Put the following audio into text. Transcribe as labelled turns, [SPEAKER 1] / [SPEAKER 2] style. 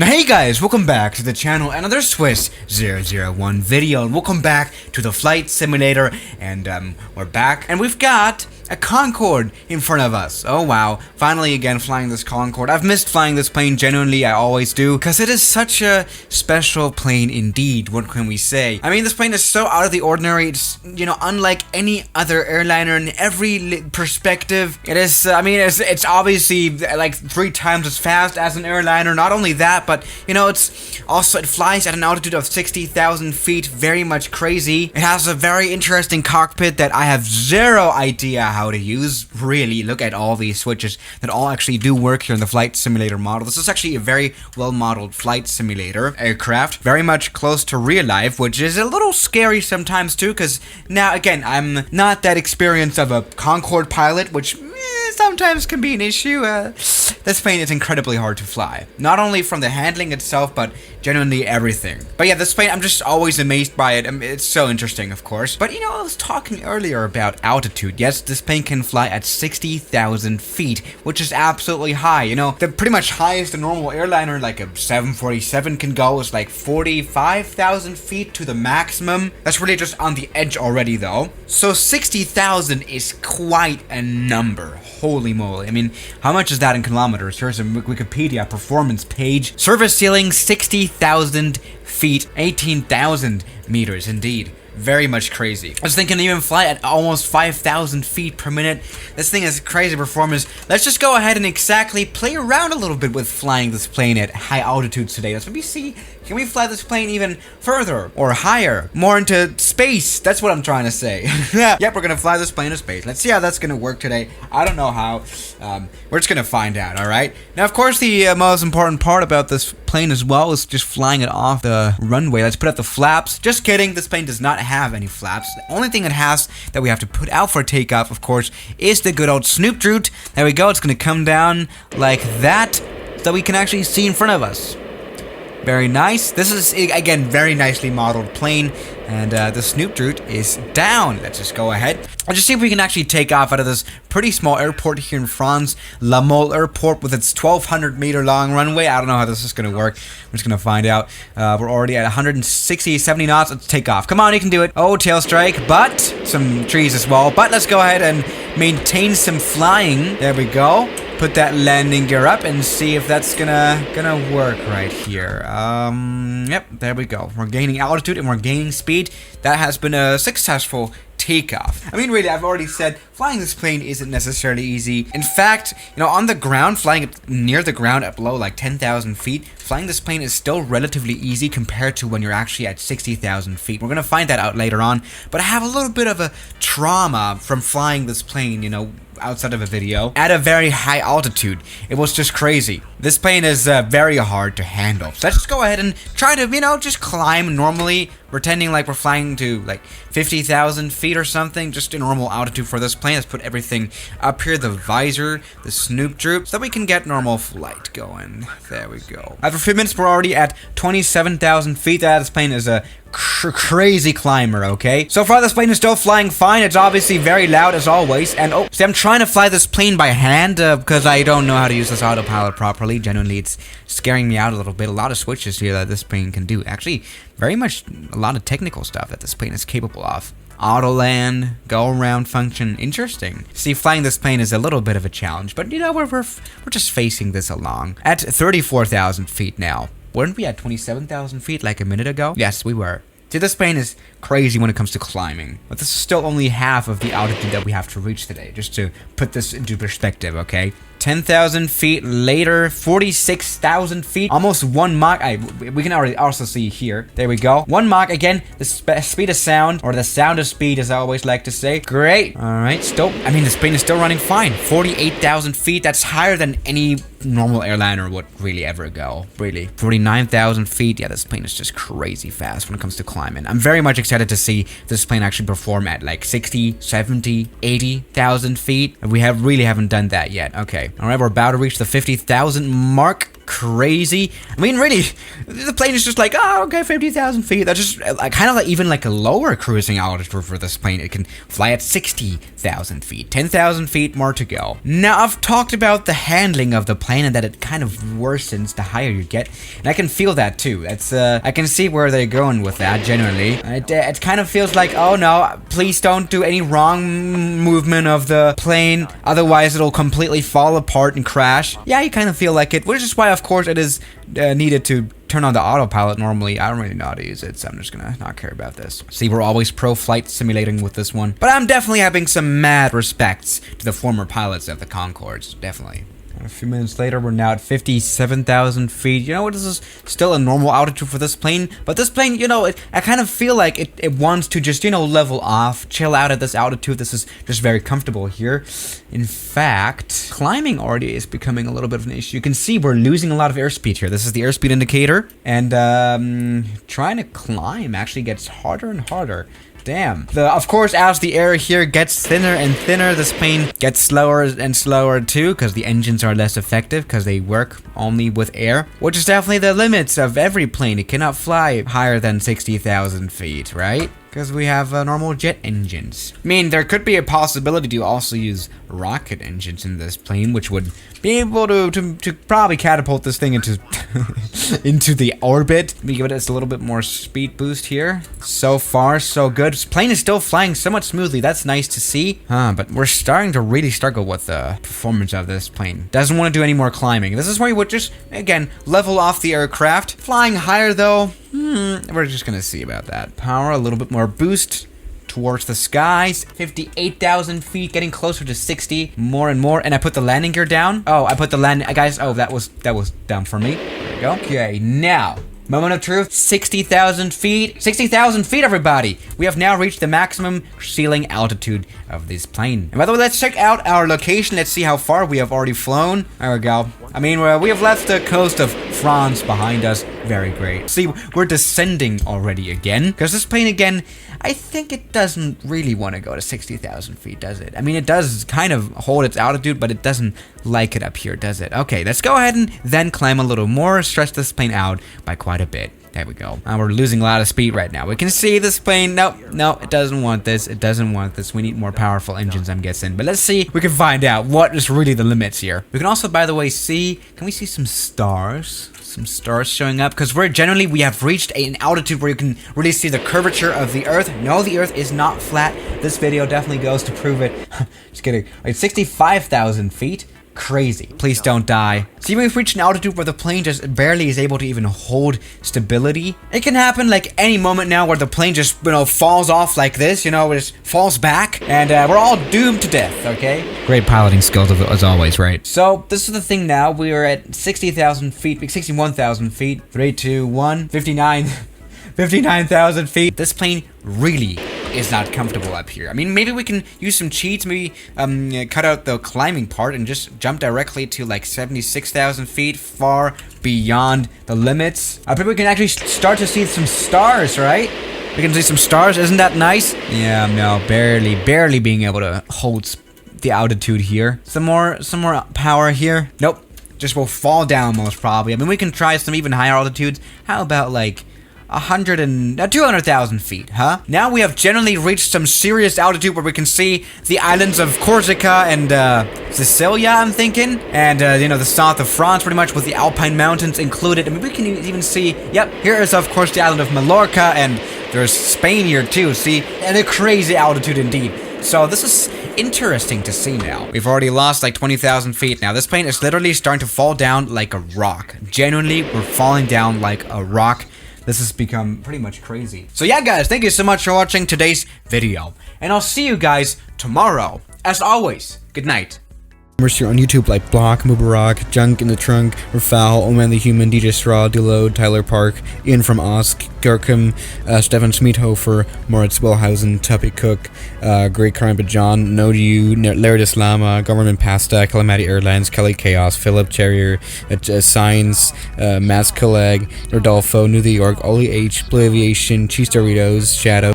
[SPEAKER 1] Now hey guys, welcome back to the channel, another Swiss 001 video, and welcome back to the flight simulator, and we're back, and we've got a Concorde in front of us. Oh wow, finally again flying this Concorde. I've missed flying this plane, genuinely, I always do, because it is such a special plane indeed, what can we say? I mean, this plane is so out of the ordinary, it's, you know, unlike any other airliner in every perspective. It is, it's obviously like 3 times as fast as an airliner, not only that, but, you know, it flies at an altitude of 60,000 feet, very much crazy. It has a very interesting cockpit that I have zero idea how to use. Really, look at all these switches that all actually do work here in the flight simulator model. This is actually a very well modeled flight simulator aircraft, very much close to real life, which is a little scary sometimes too, because now again, I'm not that experienced of a Concorde pilot, which sometimes can be an issue. This plane is incredibly hard to fly. Not only from the handling itself, but genuinely everything. But yeah, this plane, I'm just always amazed by it. It's so interesting, of course. But you know, I was talking earlier about altitude. Yes, this plane can fly at 60,000 feet, which is absolutely high. You know, the pretty much highest a normal airliner, like a 747 can go, is like 45,000 feet to the maximum. That's really just on the edge already, though. So 60,000 is quite a number. Holy moly. I mean, how much is that in kilometers? Here's a Wikipedia performance page. Service ceiling, 60,000 feet, 18,000 meters, indeed. Very much crazy. This thing can even fly at almost 5,000 feet per minute. This thing has crazy performance. Let's just go ahead and exactly play around a little bit with flying this plane at high altitudes today. Let's maybe see, can we fly this plane even further or higher? More into space. That's what I'm trying to say. Yep, we're gonna fly this plane to space. Let's see how that's gonna work today. I don't know how. We're just gonna find out, alright? Now, of course, the most important part about this plane as well is just flying it off the runway. Let's put out the flaps. Just kidding, this plane does not have any flaps. The only thing it has that we have to put out for takeoff, of course, is the good old snoop droot. There we go, it's gonna come down like that, so we can actually see in front of us. Very nice. This is, again, very nicely modeled plane, and the snoop droot is down. Let's just go ahead. Let's just see if we can actually take off out of this pretty small airport here in France, La Mole Airport, with its 1,200 meter long runway. I don't know how this is going to work. We're just going to find out. We're already at 160, 70 knots. Let's take off. Come on, you can do it. Oh, tail strike, but some trees as well. But let's go ahead and maintain some flying. There we go. Put that landing gear up and see if that's gonna work right here. Yep, there we go. We're gaining altitude and we're gaining speed. That has been a successful takeoff. I mean, really, I've already said flying this plane isn't necessarily easy. In fact, you know, on the ground, flying it near the ground at below like 10,000 feet, flying this plane is still relatively easy compared to when you're actually at 60,000 feet. We're gonna find that out later on, but I have a little bit of a trauma from flying this plane, you know, outside of a video, at a very high altitude. It was just crazy. This plane is very hard to handle. So let's just go ahead and try to, you know, just climb normally, pretending like we're flying to like 50,000 feet or something, just a normal altitude for this plane. Let's put everything up here, the visor, the snoop droop, so that we can get normal flight going. There we go. After a few minutes, we're already at 27,000 feet. This plane is a crazy climber, okay? So far, this plane is still flying fine. It's obviously very loud as always. And oh, see, I'm trying to fly this plane by hand because I don't know how to use this autopilot properly. Genuinely, it's scaring me out a little bit. A lot of switches here that this plane can do. Actually, very much a lot of technical stuff that this plane is capable of. Auto land, go around function, interesting. See, flying this plane is a little bit of a challenge, but you know, we're just facing this along. At 34,000 feet now. Weren't we at 27,000 feet like a minute ago? Yes, we were. See, this plane is crazy when it comes to climbing, but this is still only half of the altitude that we have to reach today, just to put this into perspective, okay? 10,000 feet later, 46,000 feet, almost 1 Mach. We can already also see here. There we go. 1 Mach, again, the speed of sound, or the sound of speed, as I always like to say. Great. All right, still, I mean, this plane is still running fine. 48,000 feet, that's higher than any normal airliner would really ever go, really. 49,000 feet, yeah, this plane is just crazy fast when it comes to climbing. I'm very much excited to see this plane actually perform at like 60, 70, 80,000 feet. We really haven't done that yet. Okay. All right, we're about to reach the 50,000 mark. crazy. I mean, really, the plane is just like, oh, okay, 50,000 feet. That's just kind of like even like a lower cruising altitude for this plane. It can fly at 60,000 feet. 10,000 feet more to go. Now, I've talked about the handling of the plane plane and that it kind of worsens the higher you get. And I can feel that too. It's I can see where they're going with that, generally. It kind of feels like, oh no, please don't do any wrong movement of the plane, otherwise it'll completely fall apart and crash. Yeah, you kind of feel like it, which is why, of course, it is needed to turn on the autopilot normally. I don't really know how to use it, so I'm just gonna not care about this. See, we're always pro flight simulating with this one. But I'm definitely having some mad respects to the former pilots of the Concordes, definitely. A few minutes later, we're now at 57,000 feet. You know, this is still a normal altitude for this plane, but this plane, you know, I kind of feel like it wants to just, you know, level off, chill out at this altitude. This is just very comfortable here. In fact, climbing already is becoming a little bit of an issue. You can see we're losing a lot of airspeed here. This is the airspeed indicator, and trying to climb actually gets harder and harder. Damn. Of course, as the air here gets thinner and thinner, this plane gets slower and slower too, because the engines are less effective, because they work only with air, which is definitely the limits of every plane. It cannot fly higher than 60,000 feet, right? Because we have normal jet engines. I mean, there could be a possibility to also use rocket engines in this plane, which would be able to probably catapult this thing into into the orbit. Let me give it a little bit more speed boost here. So far, so good. This plane is still flying somewhat smoothly. That's nice to see. But we're starting to really struggle with the performance of this plane. Doesn't want to do any more climbing. This is where you would just, again, level off the aircraft. Flying higher, though, we're just gonna see about that. Power, a little bit more boost towards the skies. 58,000 feet, getting closer to 60, more and more. And I put the landing gear down. Oh, I put the landing, guys. Oh, that was down for me. There we go. Okay, now, moment of truth. 60,000 feet. 60,000 feet, everybody. We have now reached the maximum ceiling altitude of this plane. And by the way, let's check out our location. Let's see how far we have already flown. There we go. I mean, we have left the coast of France behind us. Very great. See, we're descending already again. Because this plane, again, I think it doesn't really want to go to 60,000 feet, does it? I mean, it does kind of hold its altitude, but it doesn't like it up here, does it? Okay, let's go ahead and then climb a little more, stretch this plane out by quite a bit. There we go. We're losing a lot of speed right now. We can see this plane. No, it doesn't want this. It doesn't want this. We need more powerful engines, I'm guessing. But let's see. We can find out what is really the limits here. We can also, by the way, see... Can we see some stars? Some stars showing up, because we have reached an altitude where you can really see the curvature of the Earth. No, the Earth is not flat. This video definitely goes to prove it. Just kidding. It's 65,000 feet. Crazy. Please don't die. See, we've reached an altitude where the plane just barely is able to even hold stability. It can happen like any moment now where the plane just, you know, falls off like this, you know, it just falls back, and we're all doomed to death, okay? Great piloting skills as always, right? So, this is the thing now. We are at 60,000 feet, 61,000 feet. 3, 2, 1, 59,000 feet. This plane really is not comfortable up here. I mean, maybe we can use some cheats, maybe cut out the climbing part and just jump directly to like 76,000 feet, far beyond the limits. I think we can actually start to see some stars, right? We can see some stars, isn't that nice? Yeah, no, barely being able to hold the altitude here. Some more power here. Nope, just will fall down most probably. I mean, we can try some even higher altitudes. How about like 200,000 feet, huh? Now we have generally reached some serious altitude where we can see the islands of Corsica and Sicilia, I'm thinking, and you know, the south of France, pretty much, with the Alpine Mountains included. I mean, we can even see, yep, here is of course the island of Mallorca, and there's Spain here too, see, and a crazy altitude indeed. So this is interesting to see now. We've already lost like 20,000 feet now. This plane is literally starting to fall down like a rock. Genuinely, we're falling down like a rock. This has become pretty much crazy. So yeah, guys, thank you so much for watching today's video. And I'll see you guys tomorrow. As always, good night. Here on YouTube like Block, Mubarak, Junk in the Trunk, Rafal, Oman the Human, DJ Straw, Deload, Tyler Park, Ian from Osk, Gurkham, Stefan Smeethofer, Moritz Wellhausen, Tuppy Cook, Great Crime but John, No to You, Laird Islama, Government Pasta, Calamity Airlines, Kelly Chaos, Philip Cherrier, Signs, Maz Killeg, Rodolfo, New York, Ollie H, Blue Aviation, Cheese Doritos, Shadow.